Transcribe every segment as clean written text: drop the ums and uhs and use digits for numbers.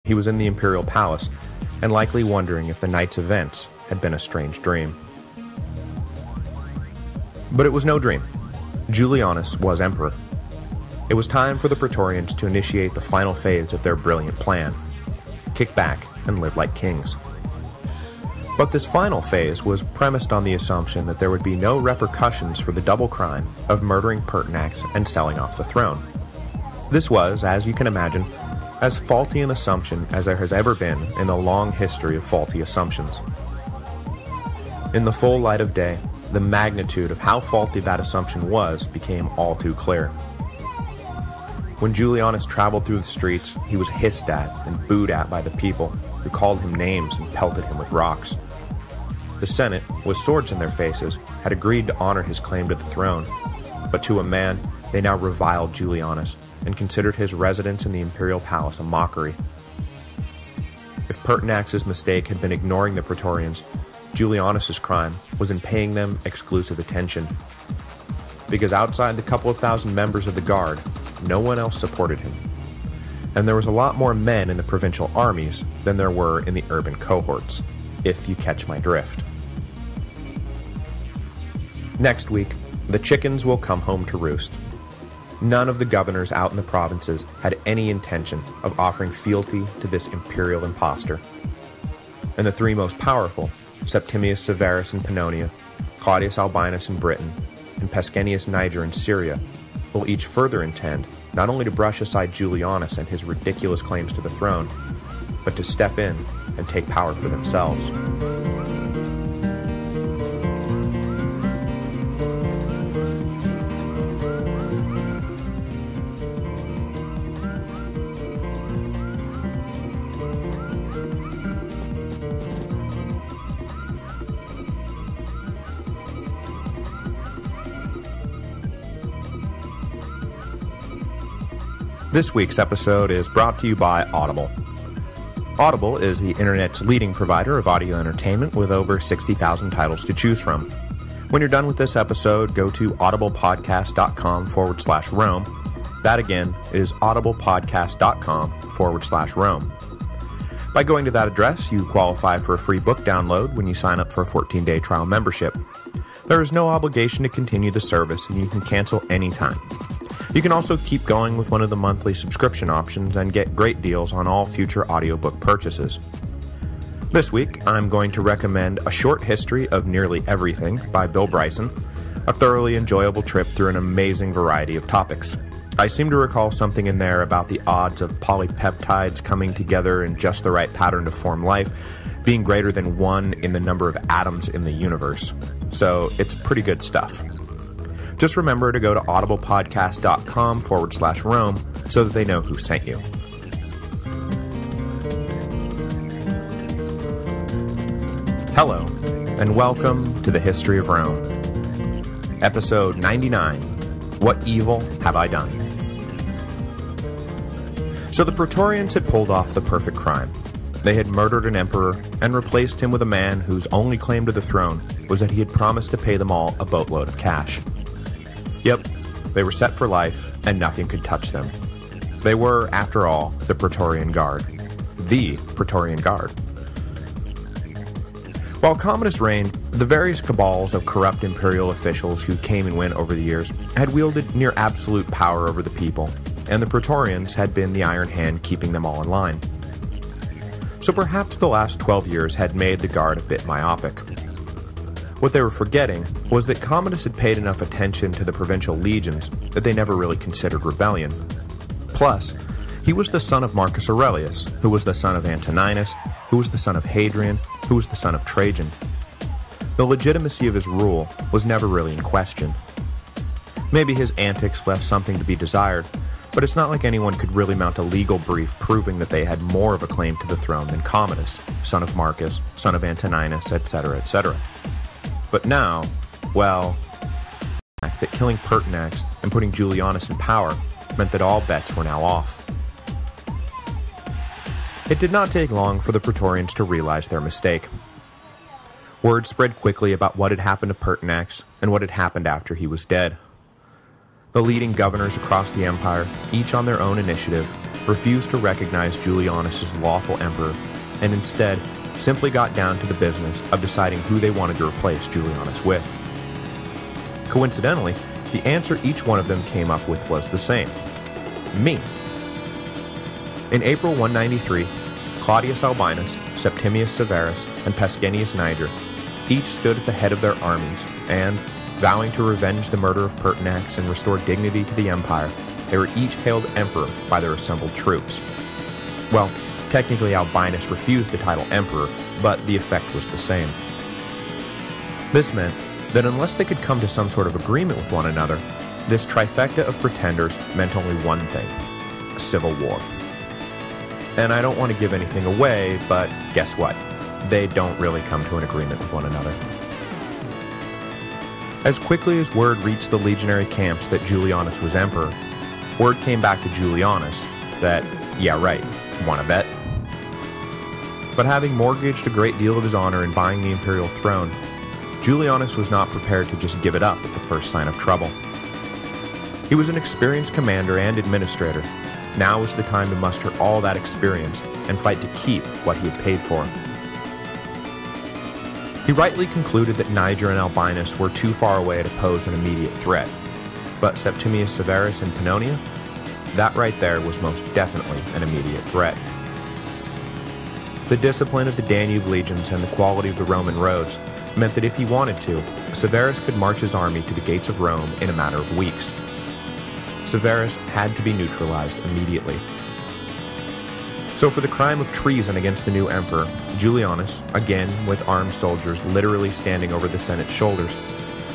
he was in the imperial palace, and likely wondering if the night's events had been a strange dream. But it was no dream. Julianus was emperor. It was time for the Praetorians to initiate the final phase of their brilliant plan: kick back and live like kings. But this final phase was premised on the assumption that there would be no repercussions for the double crime of murdering Pertinax and selling off the throne. This was, as you can imagine, as faulty an assumption as there has ever been in the long history of faulty assumptions. In the full light of day, the magnitude of how faulty that assumption was became all too clear. When Julianus traveled through the streets, he was hissed at and booed at by the people, who called him names and pelted him with rocks. The Senate, with swords in their faces, had agreed to honor his claim to the throne, but to a man, they now reviled Julianus and considered his residence in the imperial palace a mockery. If Pertinax's mistake had been ignoring the Praetorians, Julianus's crime was in paying them exclusive attention. Because outside the couple of thousand members of the Guard, no one else supported him. And there was a lot more men in the provincial armies than there were in the urban cohorts, if you catch my drift. Next week, the chickens will come home to roost. None of the governors out in the provinces had any intention of offering fealty to this imperial impostor. And the three most powerful, Septimius Severus in Pannonia, Claudius Albinus in Britain, and Pescennius Niger in Syria, will each further intend not only to brush aside Julianus and his ridiculous claims to the throne, but to step in and take power for themselves. This week's episode is brought to you by Audible. Audible is the internet's leading provider of audio entertainment with over 60,000 titles to choose from. When you're done with this episode, go to audiblepodcast.com/Rome. That again is audiblepodcast.com/Rome. By going to that address, you qualify for a free book download when you sign up for a 14-day trial membership. There is no obligation to continue the service, and you can cancel anytime. You can also keep going with one of the monthly subscription options and get great deals on all future audiobook purchases. This week, I'm going to recommend A Short History of Nearly Everything by Bill Bryson, a thoroughly enjoyable trip through an amazing variety of topics. I seem to recall something in there about the odds of polypeptides coming together in just the right pattern to form life being greater than 1 in the number of atoms in the universe. So it's pretty good stuff. Just remember to go to audiblepodcast.com/Rome so that they know who sent you. Hello, and welcome to the History of Rome. Episode 99, What Evil Have I Done? So the Praetorians had pulled off the perfect crime. They had murdered an emperor and replaced him with a man whose only claim to the throne was that he had promised to pay them all a boatload of cash. Yep, they were set for life, and nothing could touch them. They were, after all, the Praetorian Guard. The Praetorian Guard. While Commodus reigned, the various cabals of corrupt imperial officials who came and went over the years had wielded near absolute power over the people, and the Praetorians had been the iron hand keeping them all in line. So perhaps the last 12 years had made the Guard a bit myopic. What they were forgetting was that Commodus had paid enough attention to the provincial legions that they never really considered rebellion. Plus, he was the son of Marcus Aurelius, who was the son of Antoninus, who was the son of Hadrian, who was the son of Trajan. The legitimacy of his rule was never really in question. Maybe his antics left something to be desired, but it's not like anyone could really mount a legal brief proving that they had more of a claim to the throne than Commodus, son of Marcus, son of Antoninus, etc., etc. But now, well, the fact that killing Pertinax and putting Julianus in power meant that all bets were now off. It did not take long for the Praetorians to realize their mistake. Word spread quickly about what had happened to Pertinax and what had happened after he was dead. The leading governors across the empire, each on their own initiative, refused to recognize Julianus as lawful emperor, and instead simply got down to the business of deciding who they wanted to replace Julianus with. Coincidentally, the answer each one of them came up with was the same: me. In April 193, Claudius Albinus, Septimius Severus, and Pescennius Niger each stood at the head of their armies, and, vowing to revenge the murder of Pertinax and restore dignity to the empire, they were each hailed emperor by their assembled troops. Well, technically Albinus refused the title emperor, but the effect was the same. This meant that unless they could come to some sort of agreement with one another, this trifecta of pretenders meant only one thing: a civil war. And I don't want to give anything away, but guess what? They don't really come to an agreement with one another. As quickly as word reached the legionary camps that Julianus was emperor, word came back to Julianus that, yeah right, wanna bet? But having mortgaged a great deal of his honor in buying the imperial throne, Julianus was not prepared to just give it up at the first sign of trouble. He was an experienced commander and administrator. Now was the time to muster all that experience and fight to keep what he had paid for. He rightly concluded that Niger and Albinus were too far away to pose an immediate threat, but Septimius Severus and Pannonia? That right there was most definitely an immediate threat. The discipline of the Danube legions and the quality of the Roman roads meant that if he wanted to, Severus could march his army to the gates of Rome in a matter of weeks. Severus had to be neutralized immediately. So for the crime of treason against the new emperor, Julianus, again with armed soldiers literally standing over the Senate's shoulders,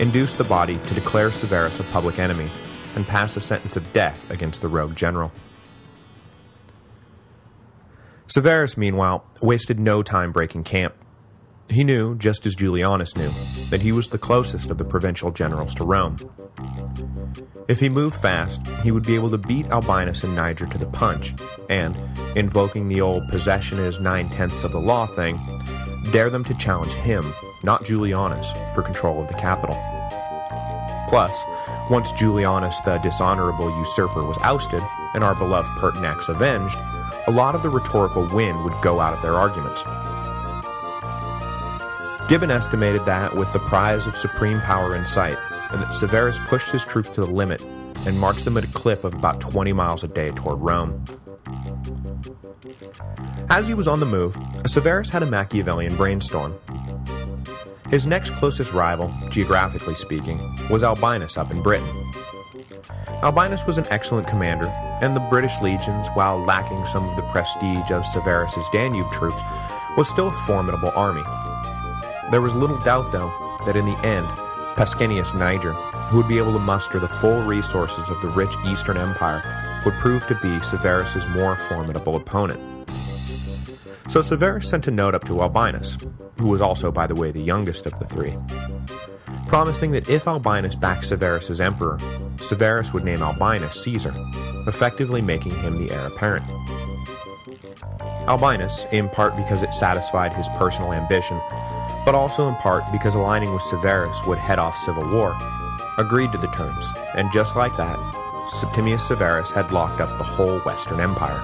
induced the body to declare Severus a public enemy and pass a sentence of death against the rogue general. Severus, meanwhile, wasted no time breaking camp. He knew, just as Julianus knew, that he was the closest of the provincial generals to Rome. If he moved fast, he would be able to beat Albinus and Niger to the punch, and, invoking the old possession is 9/10 of the law thing, dare them to challenge him, not Julianus, for control of the capital. Plus, once Julianus the dishonorable usurper was ousted, and our beloved Pertinax avenged, a lot of the rhetorical wind would go out of their arguments. Gibbon estimated that, with the prize of supreme power in sight, and that Severus pushed his troops to the limit and marched them at a clip of about 20 miles a day toward Rome. As he was on the move, Severus had a Machiavellian brainstorm. His next closest rival, geographically speaking, was Albinus up in Britain. Albinus was an excellent commander, and the British legions, while lacking some of the prestige of Severus's Danube troops, was still a formidable army. There was little doubt, though, that in the end, Pescennius Niger, who would be able to muster the full resources of the rich Eastern Empire, would prove to be Severus's more formidable opponent. So Severus sent a note up to Albinus, who was also, by the way, the youngest of the three, promising that if Albinus backed Severus as emperor, Severus would name Albinus Caesar, effectively making him the heir apparent. Albinus, in part because it satisfied his personal ambition, but also in part because aligning with Severus would head off civil war, agreed to the terms, and just like that, Septimius Severus had locked up the whole Western Empire.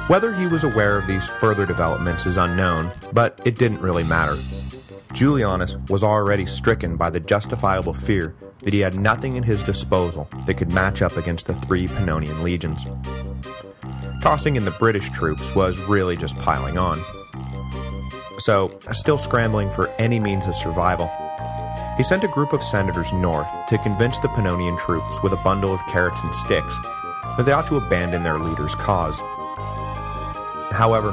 Whether he was aware of these further developments is unknown, but it didn't really matter. Julianus was already stricken by the justifiable fear that he had nothing in his disposal that could match up against the 3 Pannonian legions. Tossing in the British troops was really just piling on. So, still scrambling for any means of survival, he sent a group of senators north to convince the Pannonian troops with a bundle of carrots and sticks that they ought to abandon their leader's cause. However,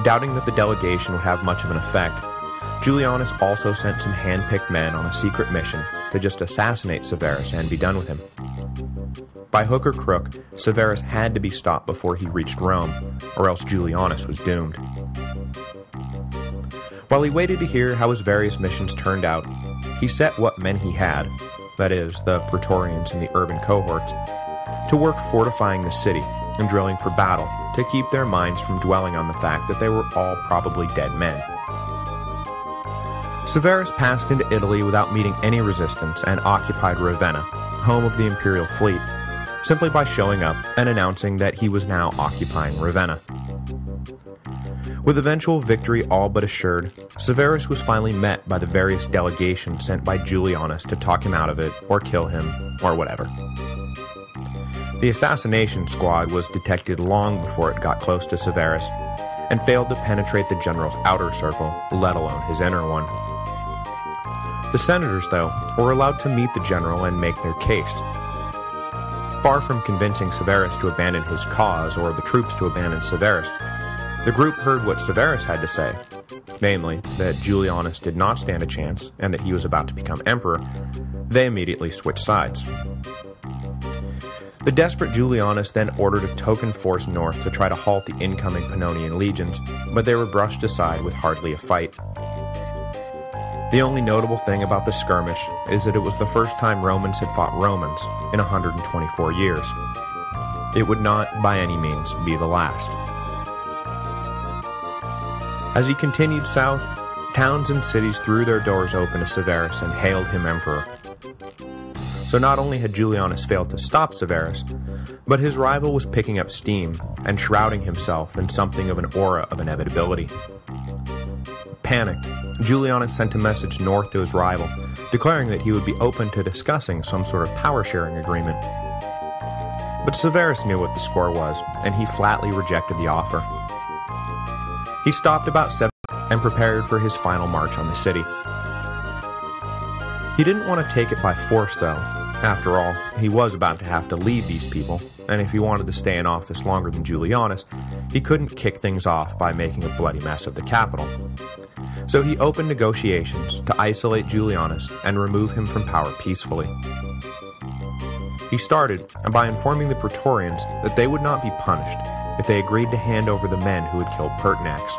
doubting that the delegation would have much of an effect, Julianus also sent some hand-picked men on a secret mission to just assassinate Severus and be done with him. By hook or crook, Severus had to be stopped before he reached Rome, or else Julianus was doomed. While he waited to hear how his various missions turned out, he set what men he had, that is, the Praetorians and the urban cohorts, to work fortifying the city and drilling for battle to keep their minds from dwelling on the fact that they were all probably dead men. Severus passed into Italy without meeting any resistance and occupied Ravenna, home of the imperial fleet, simply by showing up and announcing that he was now occupying Ravenna. With eventual victory all but assured, Severus was finally met by the various delegations sent by Julianus to talk him out of it, or kill him, or whatever. The assassination squad was detected long before it got close to Severus, and failed to penetrate the general's outer circle, let alone his inner one. The senators, though, were allowed to meet the general and make their case. Far from convincing Severus to abandon his cause or the troops to abandon Severus, the group heard what Severus had to say, namely, that Julianus did not stand a chance and that he was about to become emperor. They immediately switched sides. The desperate Julianus then ordered a token force north to try to halt the incoming Pannonian legions, but they were brushed aside with hardly a fight. The only notable thing about the skirmish is that it was the first time Romans had fought Romans in 124 years. It would not, by any means, be the last. As he continued south, towns and cities threw their doors open to Severus and hailed him emperor. So not only had Julianus failed to stop Severus, but his rival was picking up steam and shrouding himself in something of an aura of inevitability. Panicked, Julianus sent a message north to his rival, declaring that he would be open to discussing some sort of power-sharing agreement. But Severus knew what the score was, and he flatly rejected the offer. He stopped about 7 and prepared for his final march on the city. He didn't want to take it by force, though. After all, he was about to have to lead these people, and if he wanted to stay in office longer than Julianus, he couldn't kick things off by making a bloody mess of the capital. So he opened negotiations to isolate Julianus and remove him from power peacefully. He started by informing the Praetorians that they would not be punished if they agreed to hand over the men who had killed Pertinax.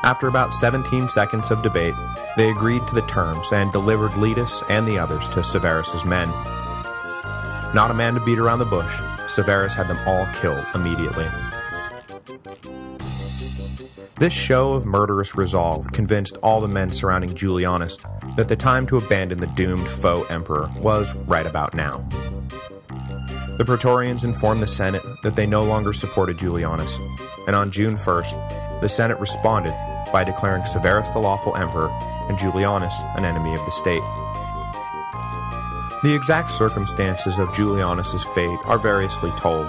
After about 17 seconds of debate, they agreed to the terms and delivered Letus and the others to Severus's men. Not a man to beat around the bush, Severus had them all killed immediately. This show of murderous resolve convinced all the men surrounding Julianus that the time to abandon the doomed foe emperor was right about now. The Praetorians informed the Senate that they no longer supported Julianus, and on June 1st, the Senate responded by declaring Severus the lawful emperor and Julianus an enemy of the state. The exact circumstances of Julianus's fate are variously told,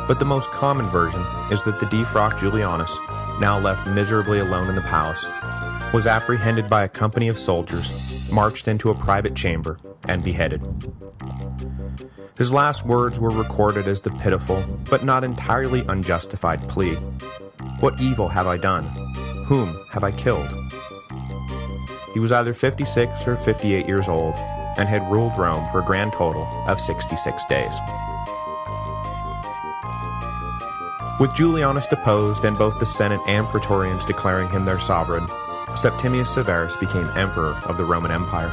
but the most common version is that the defrocked Julianus, now left miserably alone in the palace, was apprehended by a company of soldiers, marched into a private chamber, and beheaded. His last words were recorded as the pitiful, but not entirely unjustified plea, "What evil have I done? Whom have I killed?" He was either 56 or 58 years old, and had ruled Rome for a grand total of 66 days. With Julianus deposed and both the Senate and Praetorians declaring him their sovereign, Septimius Severus became emperor of the Roman Empire.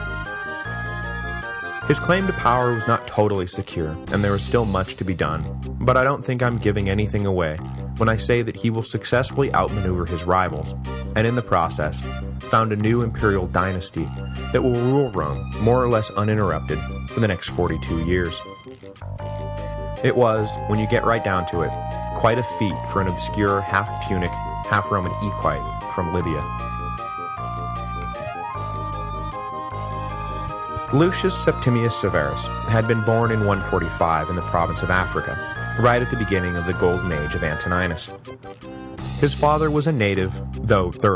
His claim to power was not totally secure, and there was still much to be done, but I don't think I'm giving anything away when I say that he will successfully outmaneuver his rivals, and in the process, found a new imperial dynasty that will rule Rome more or less uninterrupted for the next 42 years. It was, when you get right down to it, quite a feat for an obscure half-Punic, half-Roman equite from Libya. Lucius Septimius Severus had been born in 145 in the province of Africa, right at the beginning of the golden age of Antoninus. His father was a native, though thoroughly